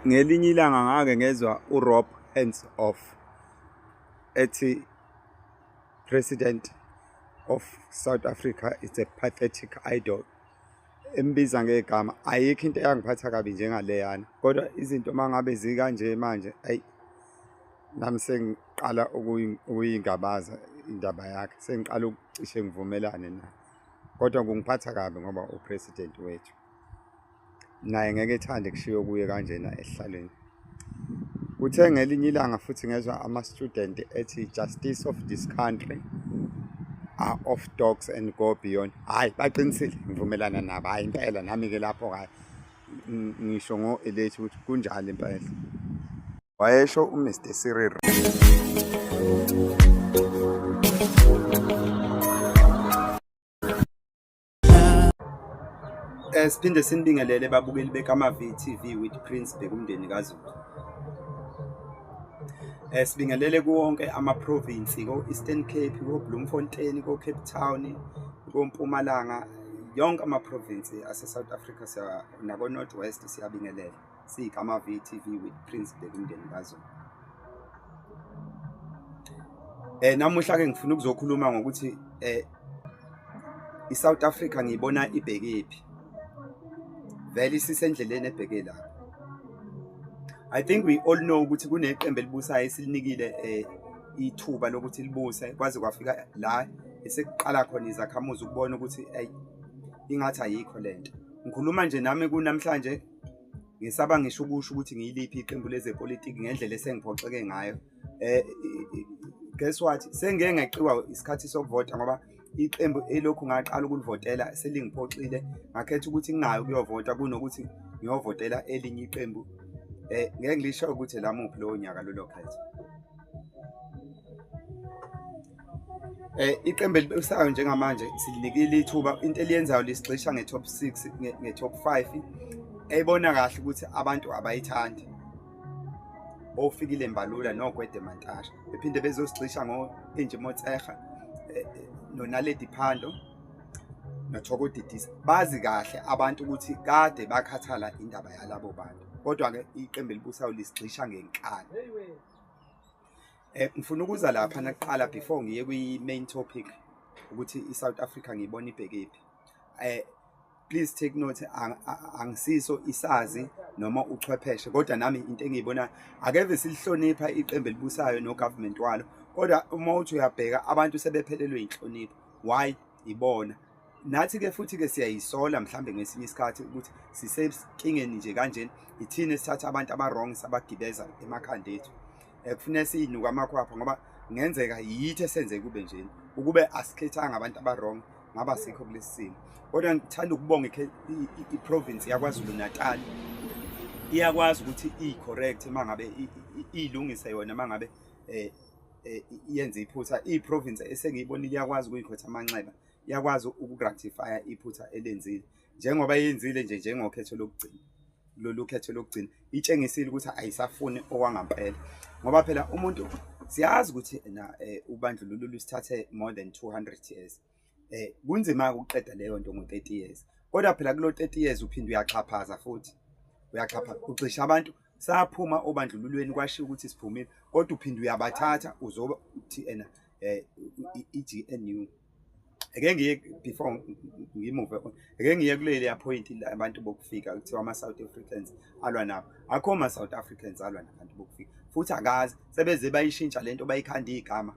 Ngelinye ilanga ngake ngezwa uRob Hands-Off ethi President of South Africa is a pathetic idol. Embiza ngegama, ayikho into eyangiphatha kabi njengaleyana. Kodwa izinto mangabe zikanje manje, ayi nami sengiqala ukuyingabaza indaba yakhe, sengiqala ukucishe ngivumelane naye. Kodwa kungiphatha kabi ngoba upresident wethu naye ngeke ethande kushiwo kuye kanjena esihlalweni. Kuthe ngelinye ilanga futhi ngezwa ama-student ethi justice of this country are of dogs and go beyond. Hhayi, baqinisile, ngivumelana nabo. Hhayi impela nami-ke lapho ngisho ngo-elethi ukuthi kunjalo impela. Wayesho uMr Cyril. Siphinde sinibingelele babukeli beKama-VTV with Prince Bheka kaZulu. Sibingelele kuwonke ama-province ko-Eastern Cape, ko-Bloemfontein, ko-Cape Town, ko-Mpumalanga, yonke ama-province ase-South Africa nako-North West siyabingelela. SiyiKama-VTV with Prince Bheka kaZulu. Namuhla-ke ngifuna ukuzokhuluma ngokuthi i-South Africa ngiyibona ibhekephi. Vele sisendleleni ebheke lapho. I think we all know ukuthi kuneqembu elibusayo esilinikile ithuba lokuthi libuse kwaze kwafika la esekuqala khona izakhamuzi ukubona ukuthi ingathi ayikho lento. Ngikhuluma nje nami kunamhlanje ngisaba ngisho ukusho ukuthi ngiyiliphi iqembu lezepolitiki ngendlela esengiphoxeke ngayo. Guess what? Sengeke ngeqiwa isikhathi sokuvota ngoba iqembu elokhu ngaqala ukulivotela selingiphoxile, ngakhetha ukuthi ngingayi ukuyovota kunokuthi ngiyovotela elinye iqembu. Ngeke ngisho ukuthi lamuphi lowo nyaka lolo khetho. Iqembu elibusayo njengamanje silinikile ithuba, into eliyenzayo lisigxisha nge-top 6 nge-top 5 eyibona kahle ukuthi abantu abayithandi. Ofikile Mbalula noGwede Mantashe bephinde bezosigxisha ngo-Enje Motshekga noNaledi Phando noThoko Didisa. Bazi kahle abantu ukuthi kade bakhathala indaba yalabo bantu. Kodwa-ke iqembu elibusayo lisigxisha ngenkani. Ngifuna ukuza lapha nakuqala before ngiye kwi-main topic ukuthi i-South Africa ngiyibona ibhekephi. Please take note, angisiso isazi noma uchwepheshe, kodwa nami into engiyibona akeve silihlonipha iqembu elibusayo no-government walo. Kodwa uma uthi uyabheka abantu sebephelelwe inhlonipho. Why? Ibona. Nathi-ke futhi-ke siyayisola mhlambe ngesinye isikhathi ukuthi sisenkingeni nje kanjena. Ithina esithatha abantu aba-wrong sabagibeza emakhanda ethu. Kufanele siyinuka amakhwapha ngoba kungenzeka yithi esenze kube njeni. Ukube asikhethanga abantu aba-wrong ngaba sikho kulesi simo. Kodwa ngithanda ukubonga i-province yaKwaZulu Natal iyakwazi ukuthi i-correct mangabe ilungise yona mangabe iyenze iphutha. I-province esengiyibonile iyakwazi ukuyikhotha amanxeba, iyakwazi ukugratifya iphutha elenzile njengoba yenzile nje njengokhetho lokugcina. Lolu khetho lokugcina itshengisile ukuthi ayisafuni okwangampela ngoba phela umuntu siyazi ukuthi ubandlululo lusithathe more than 200 years. Kunzima ukuqeda leyo nto ngo-30 years. Kodwa phela kulo 30 years uphinde uyaxhaphaza futhi. Uyaxhaphaza, ucisha abantu saphuma obandlululweni kwashiya ukuthi siphumile, kodwa uphinde uyabathatha uzoba uthi i-GNU. Ake ngiye before ngimuve on. Ake ngiye kuleli point abantu bokufika kuthiwa ama-South Africans alwa nabo. Akho ama-South Africans alwa nabantu bokufika. Futhi akazi sebeze bayishintsha lento bayikhanda igama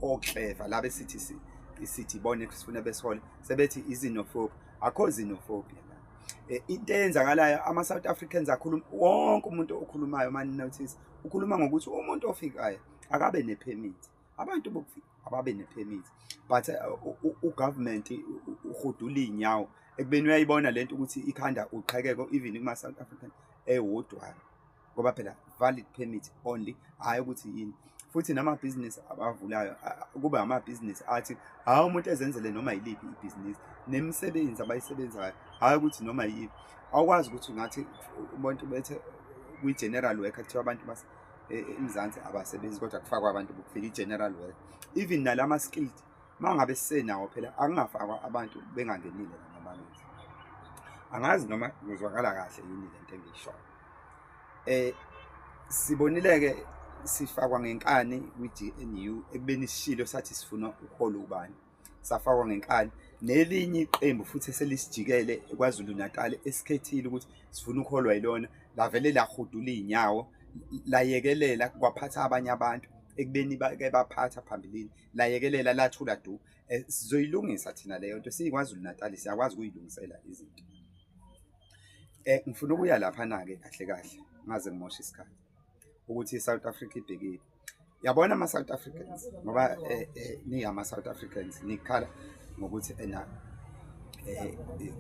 okleva la besithi bone sifuna besihole sebethi izinophobia. Akho xenophobia la. Into eyenzakalayo ama-South Africans akhuluma, wonke umuntu okhulumayo mani notice ukhuluma ngokuthi umuntu ofikayo akabe ne-permit. Abantu bokufika ababe ne-permit, but ugovernment uhudula iy'nyawo ekubeni uyayibona lento ukuthi ikhanda uqhekeko even kuma-South African ewodwa ngoba phela valid permit only, hhayi ukuthi yini. Futhi namabhizinisi abavulayo kube amabhizinisi athi hhayi umuntu ezenzele noma yiliphi ibhizinisi nemisebenzi abayisebenzayo, hhayi ukuthi noma yiphi. Awukwazi ukuthi ngathi umuntu bethe kwi-general worker kuthiwa abantu eMzansi abasebenzi kodwa kufakwa abantu bokufika i-general worker. Even nalama-skilled mangabe sisenawo phela akungafakwa abantu bengangenile namabanzi. angazi noma kuzwakala kahle yini lento engiyishoyo. Sibonile-ke sifakwa ngenkani kwi-GNU ekubeni isishilo sathi sifuna uholo ubani, safakwa ngenkani nelinye iqembu futhi eselisijikele eKwaZulu Natal esikhethile ukuthi sifuna ukuholwa yilona, lavele lahudula iy'nyawo layekelela kwaphatha abanye abantu ekubeni bake baphatha phambilini, layekelela lathula du. Sizoyilungisa thina leyo nto, siyiKwaZulu Natal siyakwazi ukuyilungisela izinto. Ngifuna ukuya laphana-ke kahle kahle ngaze ngimoshe isikhathi ukuthi i-South Africa ibhekile. Yabona ama-South Africans ngoba ama-South Africans nikhala ngokuthi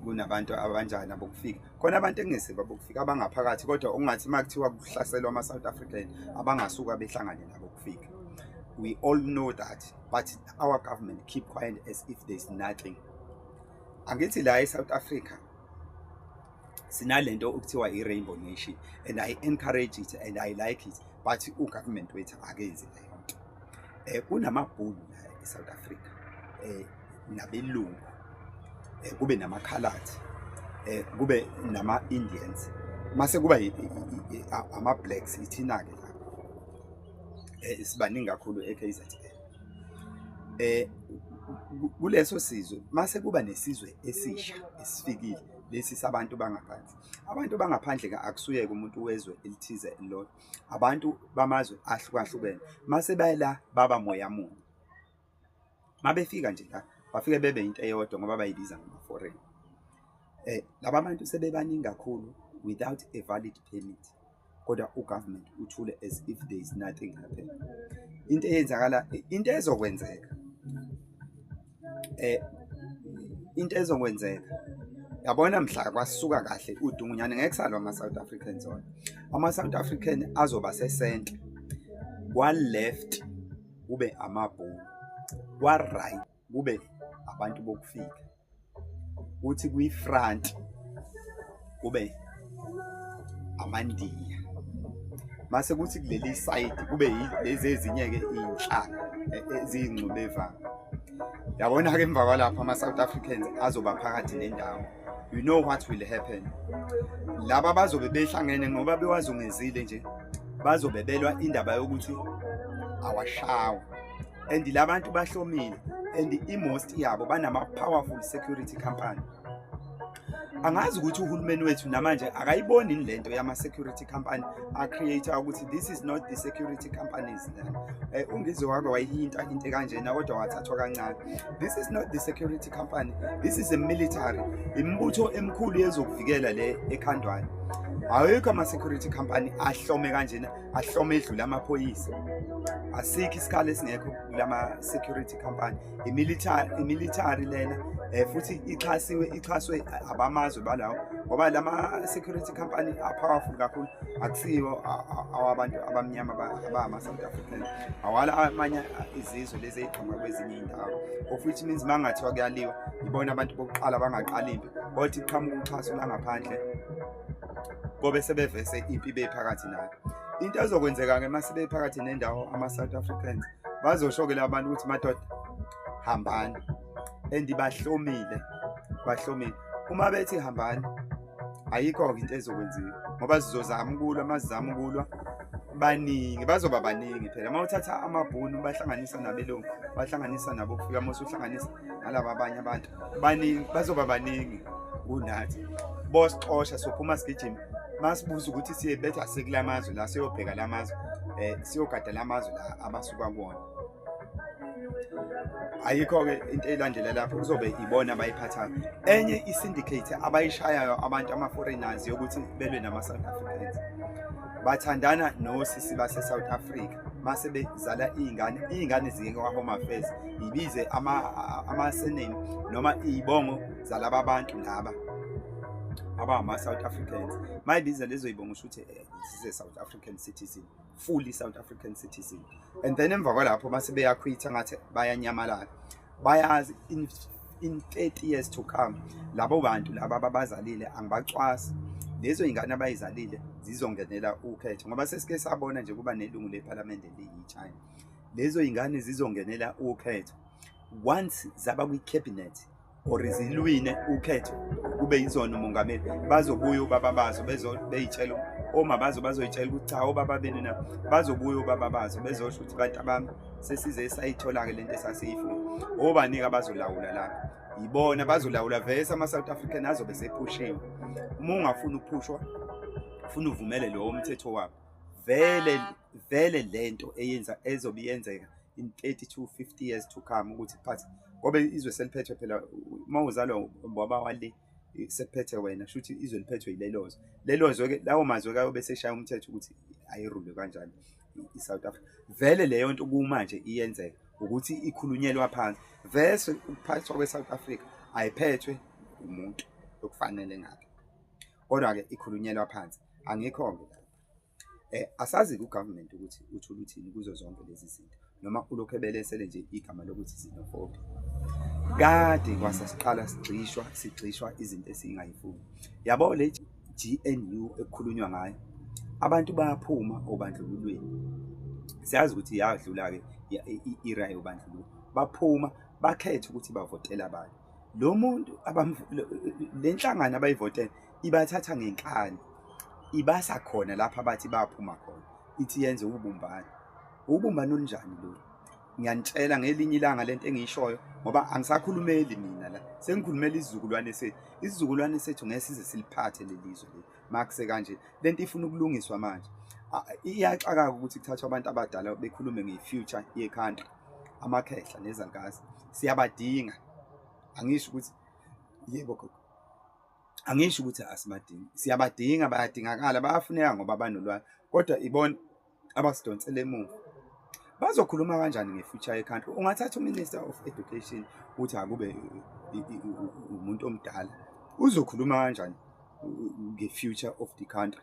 kunabantu abanjani abokufika, khona abantu engesiba bokufika abangaphakathi kodwa ongathi makuthiwa kuhlaselwa ama-South African abangasuka behlangane nabo kufika. We all know that, but our government keep quiet as if there's nothing. Angithi la e-South Africa sinalento okuthiwa i-Rainbow Nation, and I encourage it and I like it, but ugovernment wethu akenzi leyo nto. Kunamabhulu la e-South Africa, nabelungu, kube namakhaladi, kube nama-Indians, mase kuba ama-blacks, ithina-ke la sibaningi kakhulu e-KZN. Kuleso sizwe mase kuba nesizwe esisha esifikile lesi sabantu bangaphandle. Abantu bangaphandle akusuyeke umuntu wezwe elithize elilodwa, abantu bamazwe ahlukahlukene mase bayela baba moya munye. Mabefika nje la bafike bebe into eyodwa ngoba bayibiza ngama-foreign. Laba bantu sebebaningi kakhulu without a valid permit, kodwa ugovernment uthule as if there is nothing happening. Into eyenzakala, into ezokwenzeka yabona mhla kwasuka kahle uDungunyane ngeke salwa ama-South Africans wona. Ama-South African azoba sesenta, kwa-left kube amabhulu, kwa-right kube abantu bokufika, kuthi kwi-front kube amandiya, mase kuthi kuleli side kube lezi ezinye-ke iy'nhlanga eziyingxubevanga. Yabona-ke emva kwalapho ama-South Africans azoba phakathi nendawo. You know what will happen? Laba bazobe behlangene ngoba bewazungezile nje, bazobe belwa indaba yokuthi awashawa, and labantu bahlomile, and i-most yabo banama-powerful security company. Angazi ukuthi uhulumeni wethu namanje akayiboni lento yama-security company a-creator ukuthi this is not the security companies. Ungizwe wake wayihinta into kanjena kodwa wathathwa kancane. This is not the security company, this is a military, imbutho emkhulu yezokuvikela le ekhandwayo. Awekho ama-security company ahlome kanjena, ahlome edlula amaphoyisa. Asikho isikhala esingekho kulama-security company. I-military lena futhi ixhaswe abamazwe balawo ngoba lama-security company a-powerful kakhulu, akusiwo awabantu abamnyama abama-South African, awala amanye izizwe lezi ey'qhamuka kwezinye iy'ndawo, of which means mangathiwa kuyaliwa ibona abantu bokuqala bangaqala impi, kodwa iqhamuka uxhaso langaphandle kobe sebevese impi bephakathi nayo. Into ezokwenzeka-ke mase bephakathi nendawo ama-South Africans bazosho-ke la bantu ukuthi madoda hambani, and bahlomile. Uma bethi hambani ayikho-ke into ezokwenziwa ngoba sizozama ukulwa, masizama ukulwa baningi, bazoba baningi phela. Uma uthatha amabhunu bahlanganisa nabelungu, bahlanganisa nabo kufika mose uhlanganisa nalaba abanye abantu baningi, bazoba baningi kunathi. Bosixosha sophuma sigijima masibuza ukuthi siyebetha sekulamazwe la, siyobheka lamazwe, siyogada lamazwe la abasuka kuwona. Ayikho-ke into elandela lapho kuzobe ibona abayiphathayo. Enye i-syndicate abayishayayo abantu ama-foreigners yokuthi belwe nama-South Africans, bathandana nosisi base-South Africa mase bezala iy'ngane zike kwa-Home Affairs, ibize ama-surname noma iy'bongo zalaba bantu laba abama-South Africans. Mayibiza lezo y'bongo usho ukuthi this is a South African citizen, fully South African citizen. And then emva kwalapho mase beyakhwitha ngathi bayanyamalala, bayazi in 30 years to come labo bantu laba abazalile angibacwasi, lezo y'ngane abayizalile zizongenela ukhetho ngoba sesike sabona nje kuba nelungu lephalamende liyi-China. Lezo y'ngane zizongenela ukhetho once zaba kwi-cabinet or zilwine ukhetho kube yizona umongameli bazobuya ubaba bazo beyitshela oma bazoyitshela ukuthi cha obaba benu na bazobuya ubaba bazo bezosho ukuthi bantu abami sesize sayithola ke lento esasiyifuna obanika bazolawula lapha yibona bazolawula vese ama-South African azobe sephushiwe uma ungafuna ukuphushwa ufuna uvumele lo umthetho wabo vele lento ezobe yenzeka in 30 to 50 years to come ukuthi phathi ngoba izwe seliphethwe phela uma uzalwa baba wale sephethe wena shuthi izwe liphethwe yilelozo ke lawo mazwe kayo bese shaya umthetho ukuthi ayirule kanjani iSouth Africa vele leyo nto kumanje iyenzeka ukuthi ikhulunyelwa phansi vese ukuphathwa kweSouth Africa ayiphethwe umuntu okufanele ngabe kodwa ke ikhulunyelwa phansi angikho ke asazi ku-government ukuthi uthula uthini kuzo zonke lezi zinto noma ulokhu ebelesele nje igama lokuthi xenophobia kade kwasasiqala sigxishwa izinto esingayifuni yabo le GNU ekukhulunywa ngayo abantu bayaphuma obandlululweni siyazi ukuthi yadlula ke i-era yobandlululo baphuma bakhethe ukuthi bavotela abantu lo muntu lenhlangano abayivotela ibathatha ngenkani ibasa khona lapha bathi baphuma khona ithi yenze ubumbano olunjani lo ngiyanitshela ngelinye ilanga lento engiyishoyo ngoba angisakhulumeli mina la sengikhulumela isizukulwane sethu ngesize siliphathe lelizwe makuse kanje lento ifuna ukulungiswa manje iyaqaka ukuthi kuthathwa abantu abadala bekhulume ngefuture ye-country amakhehla nezangazi siyabadinga angisho ukuthi yebo gogo angisho ukuthi asibadingi siyabadinga bayadingakala bayafuneka ngoba banolwazi kodwa ibona abasidonsele emuva bazokhuluma kanjani ngefuture ye-country ungathatha uMinister of Education uthi akube umuntu omdala uzokhuluma kanjani ngefuture of the country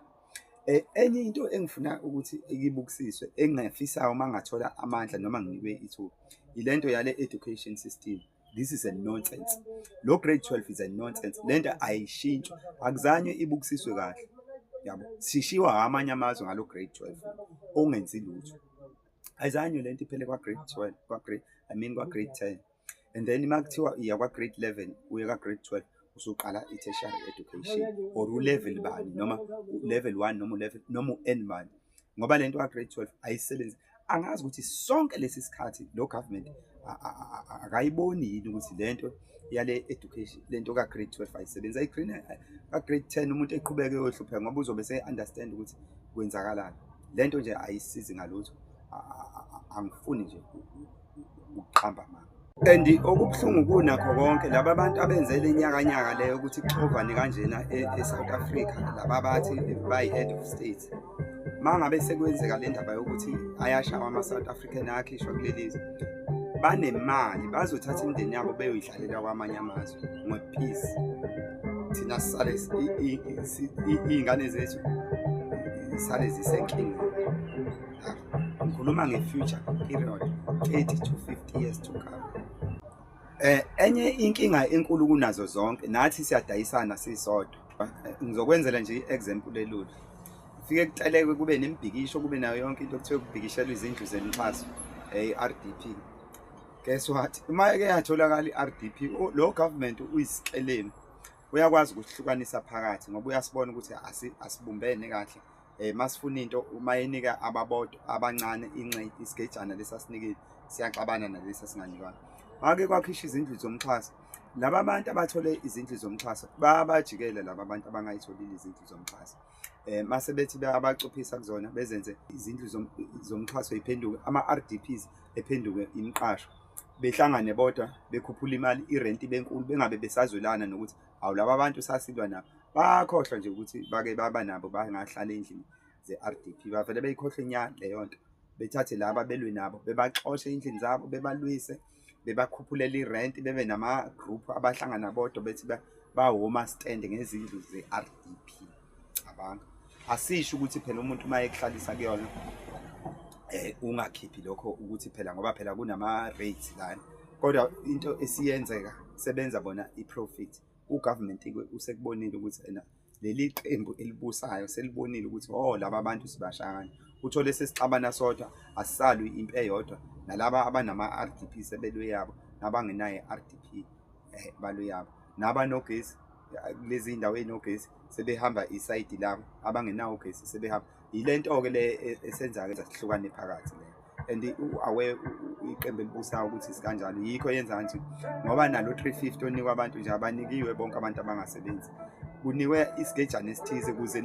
enye into engifuna ukuthi ikibukisiswe engingafisayo uma ngathola amandla noma nginikwe ithuba ilento yale education system. This is a nonsense. Lo grade 12 is a nonsense. Lento ayishintshwa akuzanye ibukisiswe kahle yabo sishiwa amanye amazwe ngalo grade 12 ongenzi lutho ayizanyo lento iphele kwa grade 12 kwa grade 10 and then makuthiwa iya kwa grade 11 uye kwa grade 12 usuqala i-tertiary education or u-level bani noma level 1 noma level noma u-N bani ngoba lento ka grade 12 ayisebenzi angazi ukuthi sonke lesi sikhathi lo government akayiboni yini ukuthi lento yale education lento ka grade 12 ayisebenzi ayigreen ka grade 10 umuntu eqhubeke yohlupheka ngoba uzobe se understand ukuthi kwenzakalani lento nje ayisizi ngalutho angifuni nje ukuqhamba mama and okubhlungu kunakho konke laba abantu abenzele inyakanyaka leyo ukuthi ixovane kanjena eSouth Africa laba bathi by head of state mangabe sekwenzeka le ndaba yokuthi ayashawa ama-South African akhishwa kulelizwe banemali bazothatha imindeni yabo beyoyidlalela kwamanye amazwe ngo-peace thina sisale iy'ngane zethu sisale zisenkinga ngikhuluma nge-future period 30 to 50 years to come. Enye inkinga enkulu kunazo zonke nathi siyadayisana sisodwa ngizokwenzela nje i-example elula fike kuceleke kube nemibhikisho kube nayo yonke into kuthiwe kubhikishelwa izindlu zemixhaso RDP. Guess what? Uma ke yatholakala i-RDP lo government uyisikelemu uyakwazi ukuhlukanisa phakathi ngoba uyasibona ukuthi asibumbene kahle masifuna into uma enika ababodo abancane isigejana lesasinikile siyaxabana nalesa singanikwana make kwakhisha izindlu zomxhaso laba abantu abathole izindlu zomxhaso bayabajikela laba abantu abangayitholile izindlu zomxhaso mase bethi bayabacuphisa kuzona bezenze izindlu zomxhaso iphenduke ama-RDPs ephenduke imiqasho behlangane bodwa bekhuphula imali irent benkulu bengabe besazwelana nokuthi awu laba abantu sasilwa nabo bakhohlwa nje ukuthi bake baba nabo bangahlala endlini ze-RDP bavele beyikhohle inyanga leyo nto bethathe laba belwe nabo bebaxoshe endlini zabo bebalwise bebakhuphulela irent bebe nama-group abahlangana bodwa bethi ba-home stand ngezindlu ze-RDP abanga asisho ukuthi phela umuntu uma ekuhlalisa kuyona ungakhiphi lokho ukuthi phela ngoba phela kunama-rates lana kodwa into esiyenzeka sebenza bona i-profit ugovernment usekubonile ukuthi leli qembu elibusayo selibonile ukuthi laba bantu sibashakani uthole sesixabana sodwa asisalwi impi eyodwa nalaba abanama-RDP sebelwe yabo nabangenayo RDP baluyabo nabanogesi lezi indawo enogesi sebehamba isayidi labo abangenawo ugesi sebehamba ilento-ke le esenza-ke sihlukane phakathi le and awe iqembu elibusayo ukuthi sikanjalo yikho yenza nje ngoba nalo 350 onikwa abantu nje abanikiwe bonke abantu abangasebenzi kunikwe isigejana esithize ukuze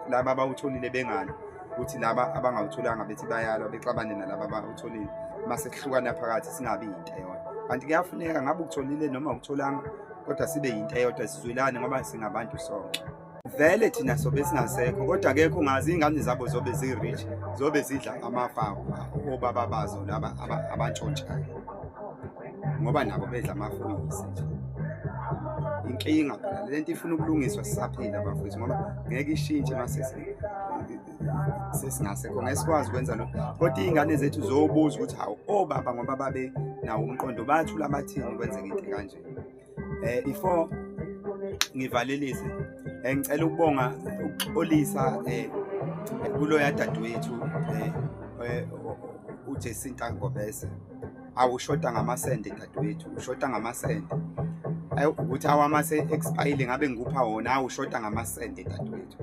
laba abawutholile bengani ukuthi laba abangawutholanga bethi bayalwa bexabane nalaba abawutholile mase kuhlukana phakathi singabi into eyodwa kanti kuyafuneka ngabe ukutholile noma ukutholanga kodwa sibe into eyodwa sizwelane ngoba singabantu sonke vele thina sobe singasekho kodwa akekho ungazi ingane zabo zobe zi-rich zobe zidla amafawu obaba bazo laba abantshontshayo ngoba nabo bedla amafuyisi nje inkinga phela lento ifuna ukulungiswa sisaphila bafowethu ngoba ngeke ishintshe mase sesingasekho ngesikwazi ukwenza lokho kodwa iy'ngane zethu zobuza ukuthi hawu obaba ngoba babe nawo umqondo bathula bathini kwenzeka into kanje before ngivalelise ngicela ukubonga ukuxolisa kuloya dadewethu uJacinta Ngobese awushoda ngamasende dadewethu ushoda ngamasende ukuthi awamase expire ngabe ngikupha wona awushoda ngamasende dadewethu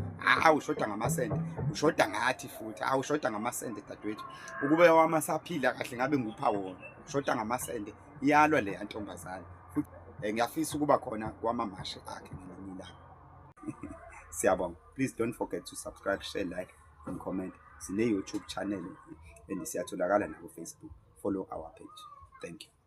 awushoda ngamasende ushoda ngathi futhi awushoda ngamasende dadewethu ukube wamasaphila kahle ngabe ngikupha wona ushoda ngamasende iyalwa le yantombazana futhi ngiyafisa ukuba khona kwamamashe akhe ngelinye ilanga siyabonga please don't forget to subscribe share like and comment sine YouTube channel and siyatholakala na ku Facebook follow our page thank you